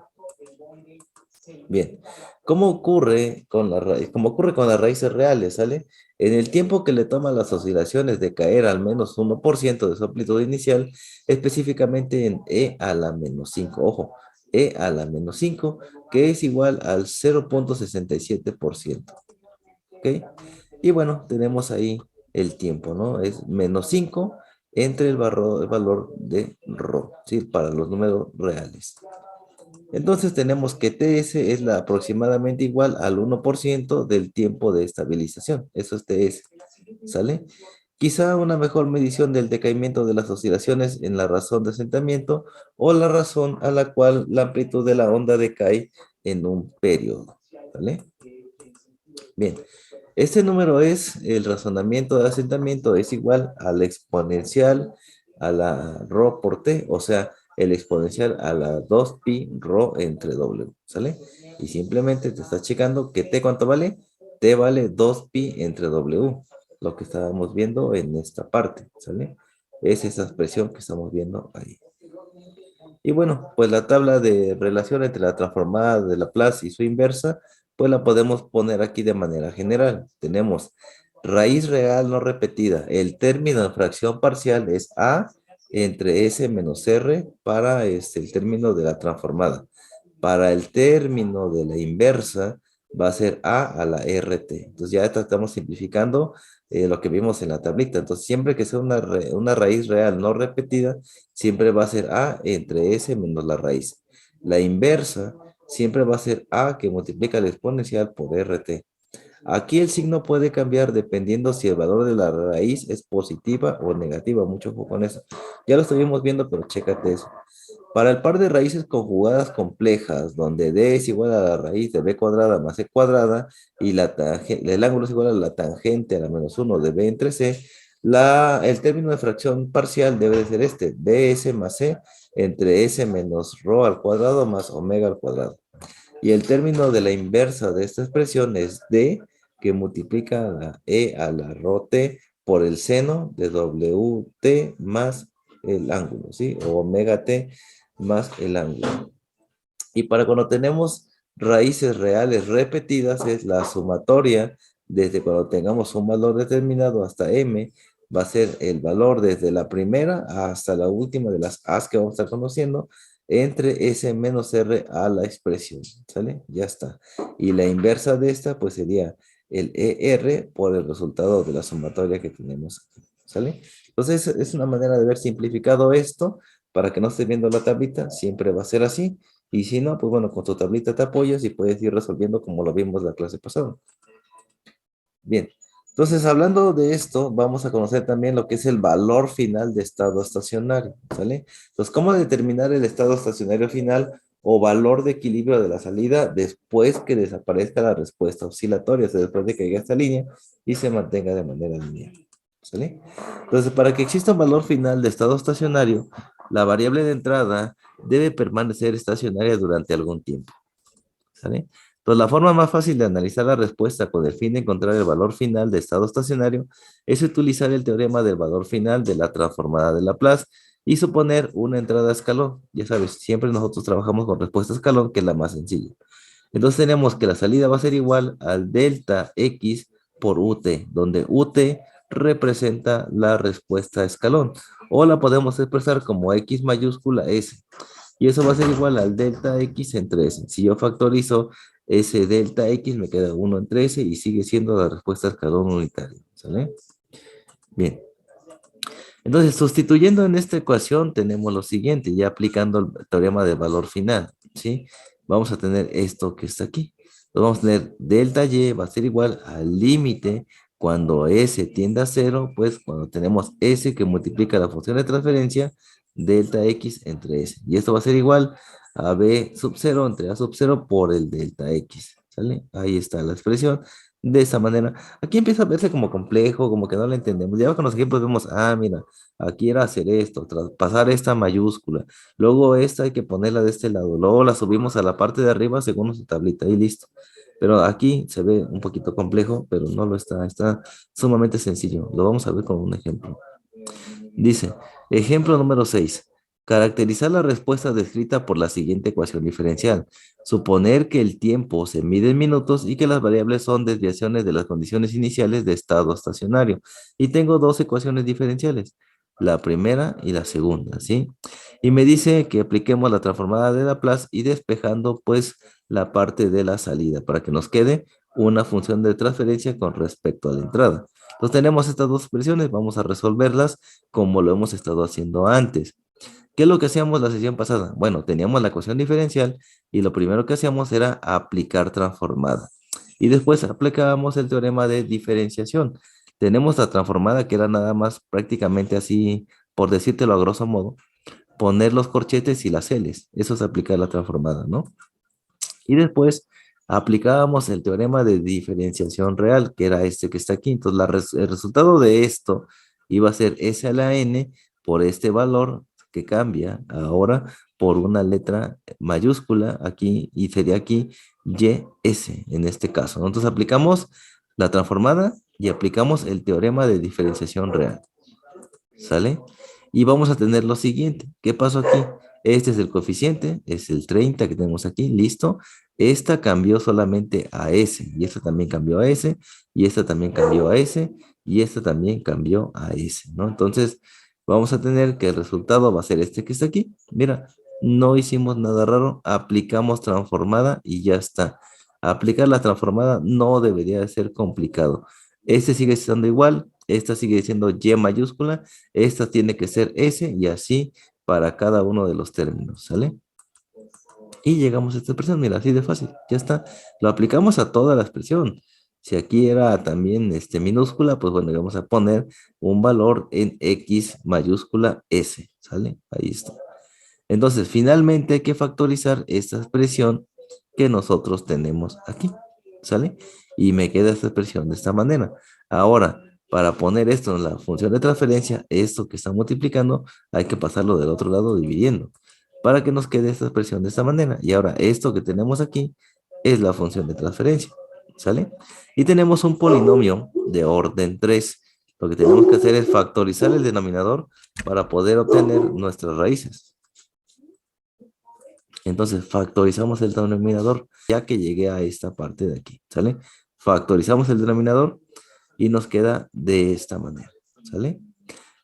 Speaker 1: Bien, ¿Cómo ocurre con la raíz? Como ocurre con las raíces reales, ¿sale? En el tiempo que le toma a las oscilaciones de caer al menos 1% de su amplitud inicial, específicamente en e a la menos 5. Ojo, e a la menos 5, que es igual al 0,67%. ¿Ok? Y bueno, tenemos ahí el tiempo, ¿no? Es menos 5 entre el valor de ρ, ¿sí? Para los números reales. Entonces tenemos que TS es aproximadamente igual al 1% del tiempo de estabilización. Eso es TS, ¿sale? Quizá una mejor medición del decaimiento de las oscilaciones en la razón de asentamiento o la razón a la cual la amplitud de la onda decae en un periodo, ¿vale? Bien, este número es el razonamiento de asentamiento, es igual al exponencial a la ρ por t, o sea, el exponencial a la 2pi ρ entre w, ¿sale? Y simplemente te está checando que t, ¿cuánto vale? T vale 2pi entre w, lo que estábamos viendo en esta parte, ¿sale? Es esa expresión que estamos viendo ahí. Y bueno, pues la tabla de relación entre la transformada de Laplace y su inversa, pues la podemos poner aquí de manera general. Tenemos raíz real no repetida. El término en fracción parcial es A entre S menos R para el término de la transformada. Para el término de la inversa va a ser A a la RT. Entonces ya estamos simplificando lo que vimos en la tablita. Entonces siempre que sea una raíz real no repetida, siempre va a ser A entre S menos la raíz. La inversa siempre va a ser A que multiplica el exponencial por RT. Aquí el signo puede cambiar dependiendo si el valor de la raíz es positiva o negativa. Mucho ojo con eso. Ya lo estuvimos viendo, pero chécate eso. Para el par de raíces conjugadas complejas, donde d es igual a la raíz de b cuadrada más c cuadrada y el ángulo es igual a la tangente a la menos 1 de b entre c, el término de fracción parcial debe de ser este, bs más c entre s menos rho al cuadrado más omega al cuadrado. Y el término de la inversa de esta expresión es d, que multiplica la e a la rho t por el seno de wt más el ángulo, ¿sí? O omega t más el ángulo. Y para cuando tenemos raíces reales repetidas, es la sumatoria desde cuando tengamos un valor determinado hasta m, va a ser el valor desde la primera hasta la última de las a's que vamos a estar conociendo, entre s menos r a la expresión, ¿sale? Ya está. Y la inversa de esta, pues sería el ER por el resultado de la sumatoria que tenemos aquí, ¿sale? Entonces, es una manera de ver simplificado esto, para que no estés viendo la tablita, siempre va a ser así. Y si no, pues bueno, con tu tablita te apoyas y puedes ir resolviendo como lo vimos la clase pasada. Bien, entonces hablando de esto, vamos a conocer también lo que es el valor final de estado estacionario, ¿sale? Entonces, ¿cómo determinar el estado estacionario final o valor de equilibrio de la salida después que desaparezca la respuesta oscilatoria, o sea, después de que llegue a esta línea y se mantenga de manera lineal, ¿sale? Entonces, para que exista un valor final de estado estacionario, la variable de entrada debe permanecer estacionaria durante algún tiempo, ¿sale? Entonces, la forma más fácil de analizar la respuesta con el fin de encontrar el valor final de estado estacionario es utilizar el teorema del valor final de la transformada de Laplace y suponer una entrada a escalón. Ya sabes, siempre nosotros trabajamos con respuesta a escalón, que es la más sencilla. Entonces tenemos que la salida va a ser igual al delta X por UT, donde UT representa la respuesta a escalón. O la podemos expresar como X mayúscula S. Y eso va a ser igual al delta X entre S. Si yo factorizo ese delta X, me queda 1 entre S y sigue siendo la respuesta a escalón unitario. ¿Sale? Bien. Entonces, sustituyendo en esta ecuación, tenemos lo siguiente, ya aplicando el teorema del valor final, ¿sí? Vamos a tener esto que está aquí. Entonces, vamos a tener delta Y va a ser igual al límite cuando S tiende a cero, pues cuando tenemos S que multiplica la función de transferencia, delta X entre S. Y esto va a ser igual a B sub 0 entre A sub 0 por el delta X, ¿sale? Ahí está la expresión. De esa manera, aquí empieza a verse como complejo, como que no lo entendemos. Ya con los ejemplos vemos, ah, mira, aquí era hacer esto, pasar esta mayúscula, luego esta hay que ponerla de este lado, luego la subimos a la parte de arriba según su tablita y listo. Pero aquí se ve un poquito complejo, pero no lo está, está sumamente sencillo. Lo vamos a ver con un ejemplo. Dice, ejemplo número 6. Caracterizar la respuesta descrita por la siguiente ecuación diferencial. Suponer que el tiempo se mide en minutos y que las variables son desviaciones de las condiciones iniciales de estado estacionario. Y tengo dos ecuaciones diferenciales, la primera y la segunda, ¿sí? Y me dice que apliquemos la transformada de Laplace y despejando pues la parte de la salida para que nos quede una función de transferencia con respecto a la entrada. Entonces tenemos estas dos expresiones, vamos a resolverlas como lo hemos estado haciendo antes. ¿Qué es lo que hacíamos la sesión pasada? Bueno, teníamos la ecuación diferencial y lo primero que hacíamos era aplicar transformada. Y después aplicábamos el teorema de diferenciación. Tenemos la transformada que era nada más prácticamente así, por decírtelo a grosso modo, poner los corchetes y las L's. Eso es aplicar la transformada, ¿no? Y después aplicábamos el teorema de diferenciación real, que era este que está aquí. Entonces, el resultado de esto iba a ser S a la N por este valor que cambia ahora por una letra mayúscula aquí y sería aquí YS en este caso, ¿no? Entonces aplicamos la transformada y aplicamos el teorema de diferenciación real. ¿Sale? Y vamos a tener lo siguiente. ¿Qué pasó aquí? Este es el coeficiente, es el 30 que tenemos aquí, listo. Esta cambió solamente a S, y esta también cambió a S, y esta también cambió a S, y esta también cambió a S, ¿no? Entonces, vamos a tener que el resultado va a ser este que está aquí. Mira, no hicimos nada raro, aplicamos transformada y ya está. Aplicar la transformada no debería de ser complicado. Este sigue estando igual, esta sigue siendo Y mayúscula, esta tiene que ser S y así para cada uno de los términos, ¿sale? Y llegamos a esta expresión, mira, así de fácil, ya está. Lo aplicamos a toda la expresión. Si aquí era también minúscula, pues bueno, vamos a poner un valor en X mayúscula S, ¿sale? Ahí está. Entonces, finalmente hay que factorizar esta expresión que nosotros tenemos aquí, ¿sale? Y me queda esta expresión de esta manera. Ahora, para poner esto en la función de transferencia, esto que está multiplicando, hay que pasarlo del otro lado dividiendo, para que nos quede esta expresión de esta manera. Y ahora, esto que tenemos aquí es la función de transferencia, ¿sale? Y tenemos un polinomio de orden 3. Lo que tenemos que hacer es factorizar el denominador para poder obtener nuestras raíces. Entonces, factorizamos el denominador ya que llegué a esta parte de aquí, ¿sale? Factorizamos el denominador y nos queda de esta manera, ¿sale?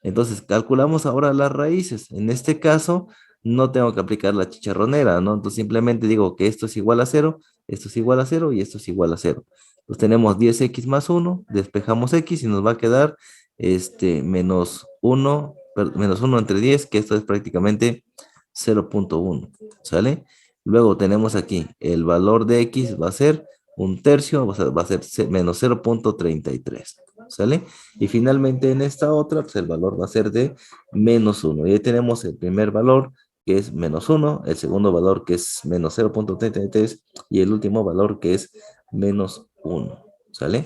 Speaker 1: Entonces, calculamos ahora las raíces. En este caso, no tengo que aplicar la chicharronera, ¿no? Entonces, simplemente digo que esto es igual a cero, esto es igual a cero y esto es igual a cero. Entonces, tenemos 10x más 1, despejamos x y nos va a quedar menos 1 entre 10, que esto es prácticamente 0.1, ¿sale? Luego tenemos aquí el valor de x va a ser un tercio, va a ser menos 0.33, ¿sale? Y finalmente en esta otra, pues el valor va a ser de menos 1. Y ahí tenemos el primer valor que es menos 1, el segundo valor que es menos 0.33 y el último valor que es menos 1, ¿sale?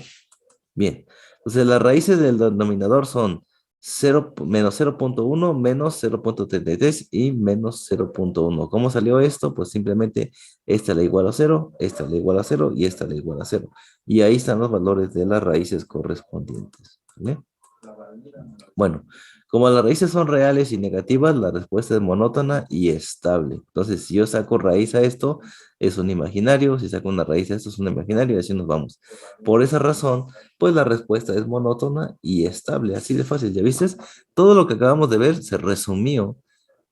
Speaker 1: Bien, entonces las raíces del denominador son 0, menos 0.1 menos 0.33 y menos 0.1. ¿Cómo salió esto? Pues simplemente esta le igual a 0, esta le igual a 0 y esta le igual a 0. Y ahí están los valores de las raíces correspondientes. ¿Vale? Bueno, como las raíces son reales y negativas, la respuesta es monótona y estable. Entonces, si yo saco raíz a esto, es un imaginario. Si saco una raíz a esto, es un imaginario y así nos vamos. Por esa razón, pues la respuesta es monótona y estable. Así de fácil, ¿ya viste? Todo lo que acabamos de ver se resumió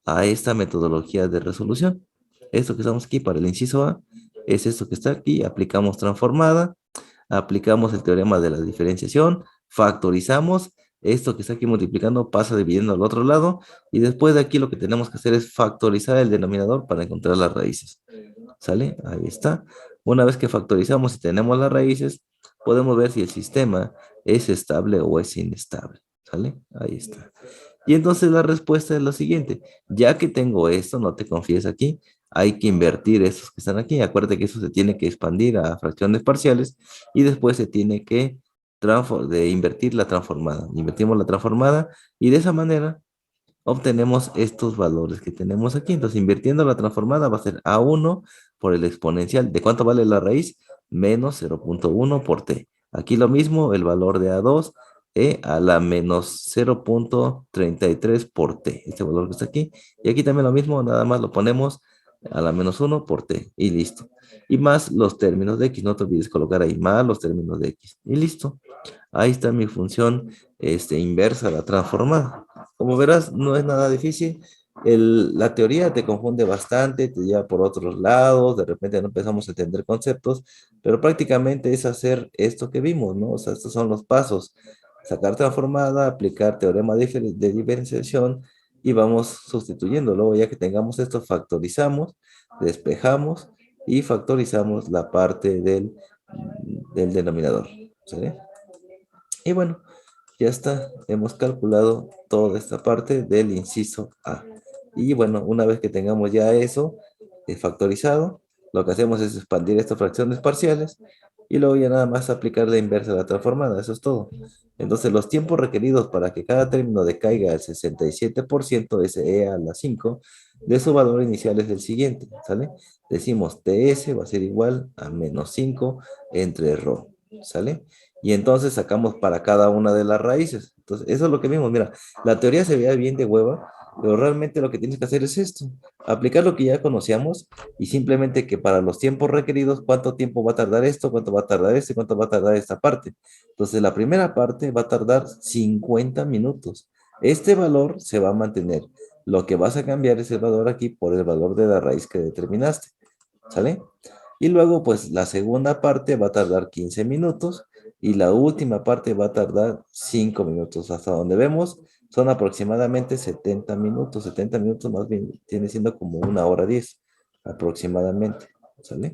Speaker 1: a esta metodología de resolución. Esto que estamos aquí para el inciso A es esto que está aquí. Aplicamos transformada, aplicamos el teorema de la diferenciación, factorizamos, esto que está aquí multiplicando pasa dividiendo al otro lado, y después de aquí lo que tenemos que hacer es factorizar el denominador para encontrar las raíces. ¿Sale? Ahí está. Una vez que factorizamos y tenemos las raíces, podemos ver si el sistema es estable o es inestable. ¿Sale? Ahí está. Y entonces la respuesta es la siguiente. Ya que tengo esto, no te confíes aquí, hay que invertir estos que están aquí. Acuérdate que eso se tiene que expandir a fracciones parciales y después se tiene que invertir la transformada. Invertimos la transformada y de esa manera obtenemos estos valores que tenemos aquí. Entonces, invirtiendo la transformada va a ser A1 por el exponencial. ¿De cuánto vale la raíz? Menos 0.1 por t. Aquí lo mismo, el valor de A2 e a la menos 0,33 por t, este valor que está aquí. Y aquí también lo mismo, nada más lo ponemos a la menos 1 por t y listo. Y más los términos de x, no te olvides colocar ahí más los términos de x y listo. Ahí está mi función inversa, la transformada. Como verás, no es nada difícil. La teoría te confunde bastante, te lleva por otros lados, de repente no empezamos a entender conceptos, pero prácticamente es hacer esto que vimos, ¿no? O sea, estos son los pasos. Sacar transformada, aplicar teorema de diferenciación y vamos sustituyendo. Luego ya que tengamos esto, factorizamos, despejamos y factorizamos la parte del denominador. ¿Sí? Y bueno, ya está, hemos calculado toda esta parte del inciso A. Y bueno, una vez que tengamos ya eso factorizado, lo que hacemos es expandir estas fracciones parciales y luego ya nada más aplicar la inversa a la transformada, eso es todo. Entonces los tiempos requeridos para que cada término decaiga al 67% ese E a la 5 de su valor inicial es el siguiente, ¿sale? Decimos TS va a ser igual a menos 5 entre ρ, ¿sale? Y entonces sacamos para cada una de las raíces. Entonces, eso es lo que vimos. Mira, la teoría se veía bien de hueva, pero realmente lo que tienes que hacer es esto. Aplicar lo que ya conocíamos y simplemente que para los tiempos requeridos, cuánto tiempo va a tardar esto, cuánto va a tardar este, cuánto va a tardar esta parte. Entonces, la primera parte va a tardar 50 minutos. Este valor se va a mantener. Lo que vas a cambiar es el valor aquí por el valor de la raíz que determinaste. ¿Sale? Y luego, pues la segunda parte va a tardar 15 minutos y la última parte va a tardar 5 minutos. Hasta donde vemos, son aproximadamente 70 minutos. 70 minutos más bien tiene siendo como 1 hora 10 aproximadamente. ¿Sale?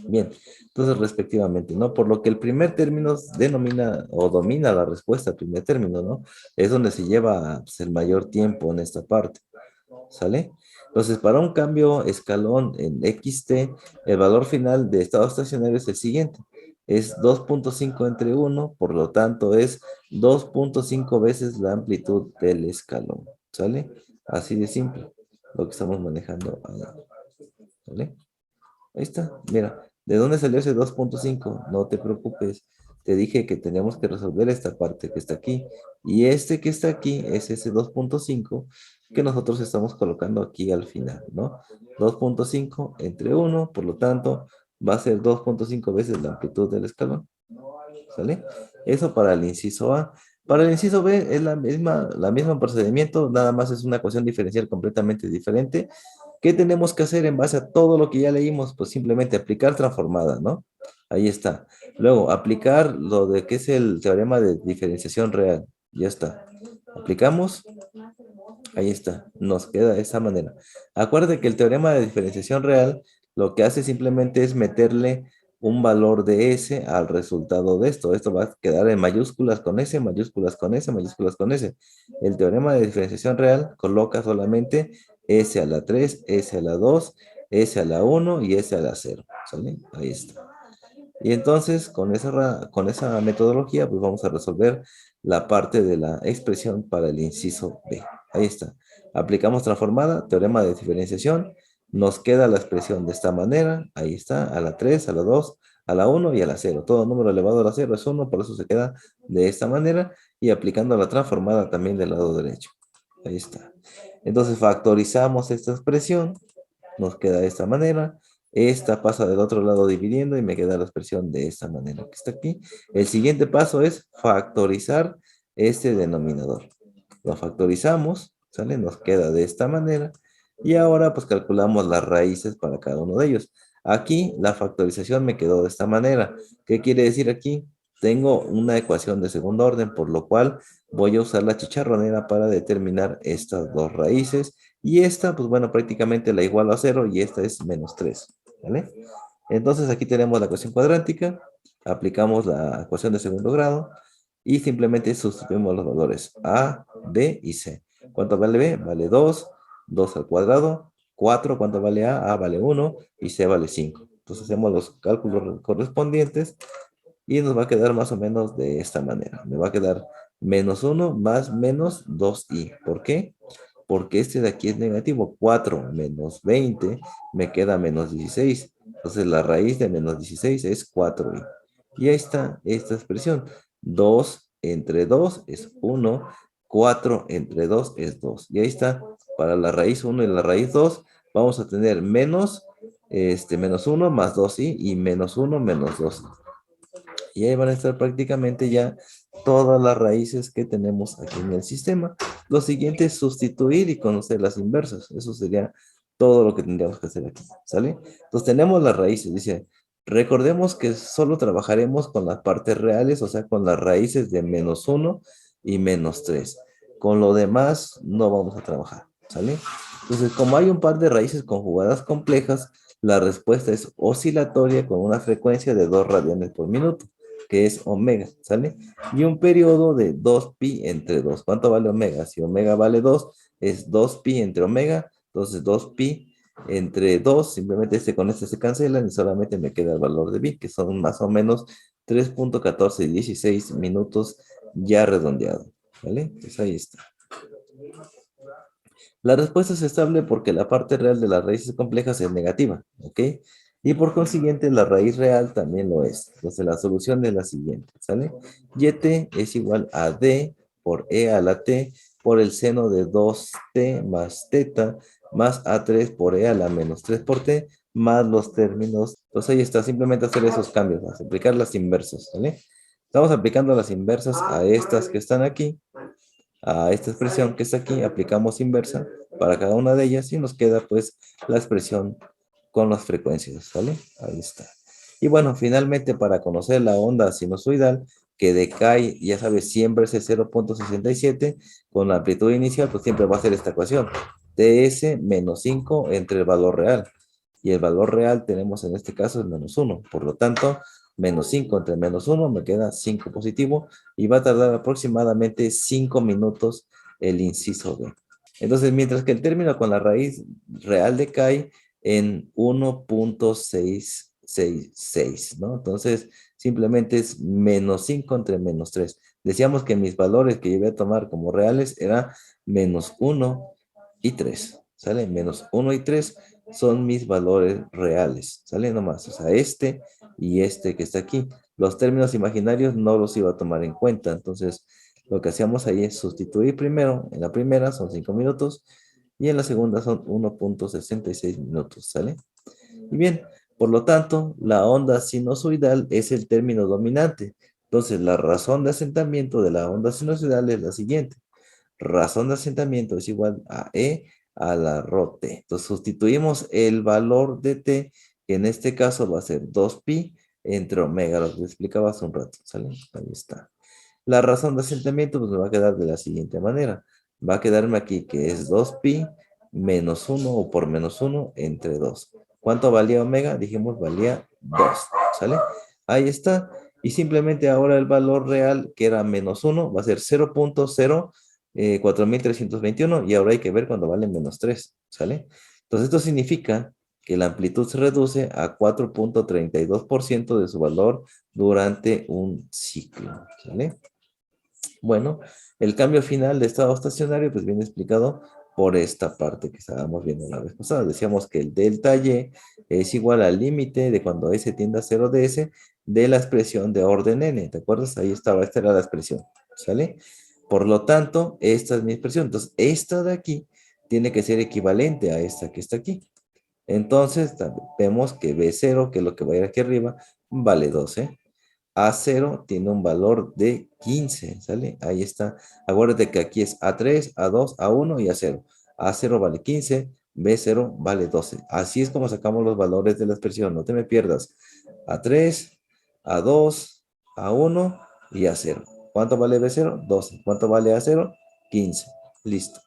Speaker 1: Bien, entonces respectivamente, ¿no? Por lo que el primer término denomina o domina la respuesta al primer término, ¿no? Es donde se lleva pues, el mayor tiempo en esta parte. ¿Sale? Entonces, para un cambio escalón en XT, el valor final de estado estacionario es el siguiente. Es 2,5 entre 1, por lo tanto es 2,5 veces la amplitud del escalón. ¿Sale? Así de simple, lo que estamos manejando ahora. ¿Sale? Ahí está, mira, ¿de dónde salió ese 2,5? No te preocupes, te dije que teníamos que resolver esta parte que está aquí. Y este que está aquí es ese 2,5 que nosotros estamos colocando aquí al final, ¿no? 2,5 entre 1, por lo tanto, va a ser 2,5 veces la amplitud del escalón. ¿Sale? Eso para el inciso A. Para el inciso B es la misma procedimiento, nada más es una ecuación diferencial completamente diferente. ¿Qué tenemos que hacer en base a todo lo que ya leímos? Pues simplemente aplicar transformada, ¿no? Ahí está. Luego, aplicar lo de que es el teorema de diferenciación real. Ya está. Aplicamos. Ahí está. Nos queda de esa manera. Acuérdate que el teorema de diferenciación real lo que hace simplemente es meterle un valor de S al resultado de esto. Esto va a quedar en mayúsculas con S, mayúsculas con S, mayúsculas con S. El teorema de diferenciación real coloca solamente S a la 3, S a la 2, S a la 1 y S a la 0. ¿Sale? Ahí está. Y entonces, con esa metodología, pues vamos a resolver la parte de la expresión para el inciso B. Ahí está. Aplicamos transformada, teorema de diferenciación. Nos queda la expresión de esta manera. Ahí está, a la 3, a la 2, a la 1 y a la 0. Todo número elevado a la 0 es 1, por eso se queda de esta manera. Y aplicando la transformada también del lado derecho. Ahí está. Entonces factorizamos esta expresión. Nos queda de esta manera. Esta pasa del otro lado dividiendo y me queda la expresión de esta manera que está aquí. El siguiente paso es factorizar este denominador. Lo factorizamos, ¿sale? Nos queda de esta manera. Y ahora pues calculamos las raíces para cada uno de ellos. Aquí la factorización me quedó de esta manera. ¿Qué quiere decir aquí? Tengo una ecuación de segundo orden, por lo cual voy a usar la chicharronera para determinar estas dos raíces. Y esta, pues bueno, prácticamente la igualo a 0 y esta es menos 3. ¿Vale? Entonces aquí tenemos la ecuación cuadrántica, aplicamos la ecuación de segundo grado y simplemente sustituimos los valores A, B y C. ¿Cuánto vale B? Vale 2, 2 al cuadrado, 4, ¿cuánto vale A? A vale 1 y C vale 5. Entonces hacemos los cálculos correspondientes y nos va a quedar más o menos de esta manera. Me va a quedar menos 1 más menos 2i. ¿Por qué? Porque este de aquí es negativo. 4 menos 20 me queda menos 16. Entonces la raíz de menos 16 es 4i. Y ahí está esta expresión. 2 entre 2 es 1, 4 entre 2 es 2. Y ahí está, para la raíz 1 y la raíz 2, vamos a tener menos 1 más 2 y menos 1 menos 2. Y ahí van a estar prácticamente ya todas las raíces que tenemos aquí en el sistema. Lo siguiente es sustituir y conocer las inversas. Eso sería todo lo que tendríamos que hacer aquí, ¿sale? Entonces tenemos las raíces, dice, recordemos que solo trabajaremos con las partes reales, o sea, con las raíces de menos 1 y menos 3. Con lo demás no vamos a trabajar, ¿sale? Entonces, como hay un par de raíces conjugadas complejas, la respuesta es oscilatoria con una frecuencia de 2 radianes por minuto, que es omega, ¿sale? Y un periodo de 2pi entre 2. ¿Cuánto vale omega? Si omega vale 2, es 2pi entre omega, entonces 2pi entre 2, simplemente con este se cancelan y solamente me queda el valor de pi, que son más o menos 3.1416 minutos ya redondeado, ¿vale? Pues ahí está. La respuesta es estable porque la parte real de las raíces complejas es negativa, ¿ok? Y por consiguiente la raíz real también lo es. Entonces la solución es la siguiente, ¿sale? Yt es igual a d por e a la t por el seno de 2t más teta más a3 por e a la menos 3 por t más los términos. Entonces ahí está, simplemente hacer esos cambios, aplicar las inversas, ¿vale? Estamos aplicando las inversas a estas que están aquí, a esta expresión que está aquí, aplicamos inversa para cada una de ellas y nos queda pues la expresión con las frecuencias, ¿vale? Ahí está. Y bueno, finalmente para conocer la onda sinusoidal que decae, ya sabes, siempre es 0.67, con la amplitud inicial pues siempre va a ser esta ecuación, ts menos 5 entre el valor real. Y el valor real tenemos en este caso es menos 1. Por lo tanto, menos 5 entre menos 1 me queda 5 positivo y va a tardar aproximadamente 5 minutos el inciso B. Entonces, mientras que el término con la raíz real decae en 1.666, ¿no? Entonces, simplemente es menos 5 entre menos 3. Decíamos que mis valores que yo voy a tomar como reales eran menos 1 y 3, ¿sale? Menos 1 y 3 son mis valores reales, ¿sale? Nomás, o sea, este y este que está aquí. Los términos imaginarios no los iba a tomar en cuenta, entonces lo que hacíamos ahí es sustituir primero, en la primera son 5 minutos y en la segunda son 1.66 minutos, ¿sale? Y bien, por lo tanto, la onda sinusoidal es el término dominante. Entonces, la razón de asentamiento de la onda sinusoidal es la siguiente. Razón de asentamiento es igual a E a la rho t. Entonces, sustituimos el valor de t, que en este caso va a ser 2pi entre omega, lo que explicaba hace un rato, ¿sale? Ahí está. La razón de asentamiento pues me va a quedar de la siguiente manera. Va a quedarme aquí que es 2pi menos 1 o por menos 1 entre 2. ¿Cuánto valía omega? Dijimos valía 2, ¿sale? Ahí está. Y simplemente ahora el valor real, que era menos 1, va a ser 0.04321 y ahora hay que ver cuando vale menos 3, ¿sale? Entonces esto significa que la amplitud se reduce a 4.32% de su valor durante un ciclo, ¿sale? Bueno, el cambio final de estado estacionario pues viene explicado por esta parte que estábamos viendo la vez pasada. Decíamos que el delta Y es igual al límite de cuando S tiende a 0 de S de la expresión de orden N. ¿Te acuerdas? Ahí estaba, esta era la expresión. ¿Sale? Por lo tanto, esta es mi expresión. Entonces, esta de aquí tiene que ser equivalente a esta que está aquí. Entonces, vemos que B0, que es lo que va a ir aquí arriba, vale 12. A0 tiene un valor de 15, ¿sale? Ahí está. Acuérdate que aquí es A3, A2, A1 y A0. A0 vale 15, B0 vale 12. Así es como sacamos los valores de la expresión, no te me pierdas. A3, A2, A1 y A0. ¿Cuánto vale B0? 12. ¿Cuánto vale A0? 15. Listo.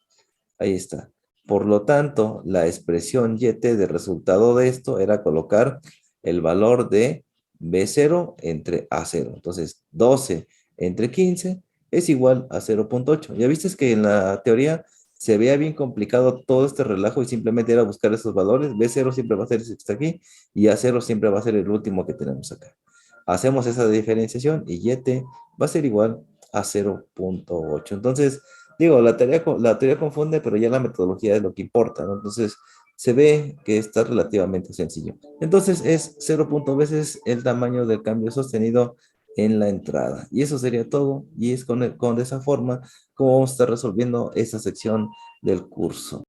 Speaker 1: Ahí está. Por lo tanto, la expresión YT de resultado de esto era colocar el valor de B0 entre A0. Entonces, 12 entre 15 es igual a 0.8. Ya viste que en la teoría se veía bien complicado todo este relajo y simplemente era buscar esos valores. B0 siempre va a ser ese que está aquí y A0 siempre va a ser el último que tenemos acá. Hacemos esa diferenciación y YT va a ser igual a 0.8. Entonces, digo, la teoría confunde, pero ya la metodología es lo que importa, ¿no? Entonces, se ve que está relativamente sencillo. Entonces, es 0. Veces el tamaño del cambio sostenido en la entrada. Y eso sería todo. Y es con esa forma como vamos a estar resolviendo esta sección del curso.